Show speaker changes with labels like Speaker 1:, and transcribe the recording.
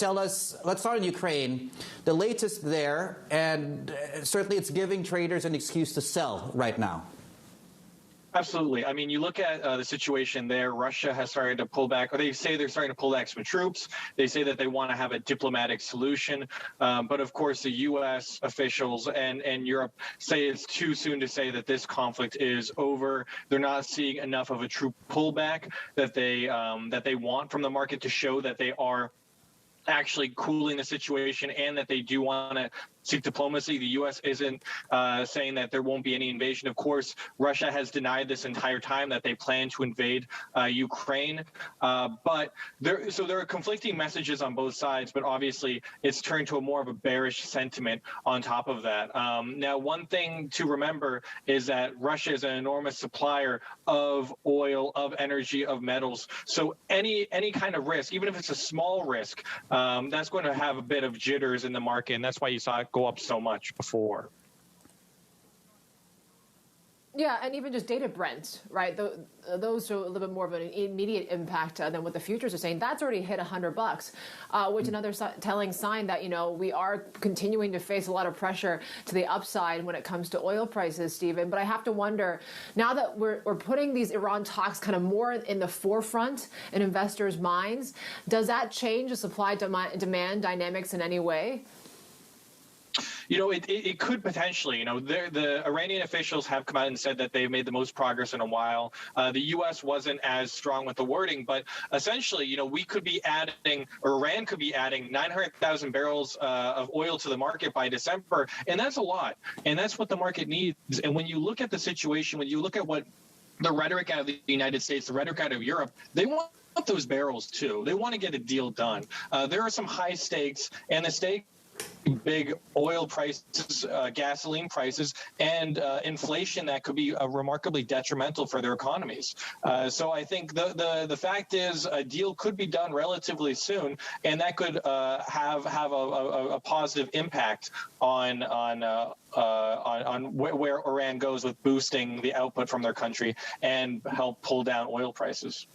Speaker 1: tell us, let's start in Ukraine, the latest there, and certainly it's giving traders an excuse to sell right now.
Speaker 2: Absolutely. I mean, you look at the situation there. Russia has started to pull back, or they say they're starting to pull back some troops. They say that they want to have a diplomatic solution. But of course, the U.S. officials and Europe say it's too soon to say that this conflict is over. They're not seeing enough of a true pullback that they want from the market to show that they are actually cooling the situation and that they do want to seek diplomacy. The U.S. isn't saying that there won't be any invasion. Of course, Russia has denied this entire time that they plan to invade Ukraine. But there are conflicting messages on both sides, but obviously it's turned to a more of a bearish sentiment on top of that. Now, one thing to remember is that Russia is an enormous supplier of oil, of energy, of metals. So any kind of risk, even if it's a small risk, that's going to have a bit of jitters in the market, and that's why you saw it go up so much before.
Speaker 3: Yeah, and even just data Brent, right? Those are a little bit more of an immediate impact than what the futures are saying. That's already hit $100, which another telling sign that, we are continuing to face a lot of pressure to the upside when it comes to oil prices, Stephen. But I have to wonder, now that we're putting these Iran talks kind of more in the forefront in investors' minds, does that change the supply-demand dynamics in any way?
Speaker 2: It could potentially. The Iranian officials have come out and said that they've made the most progress in a while. The U.S. wasn't as strong with the wording, but essentially, we could be adding, or Iran could be adding 900,000 barrels of oil to the market by December, and that's a lot. And that's what the market needs. And when you look at the situation, when you look at what the rhetoric out of the United States, the rhetoric out of Europe, they want those barrels too. They want to get a deal done. There are some high stakes, and the stakes big oil prices, gasoline prices, and inflation that could be remarkably detrimental for their economies. So I think the fact is a deal could be done relatively soon, and that could have a positive impact on where Iran goes with boosting the output from their country and help pull down oil prices.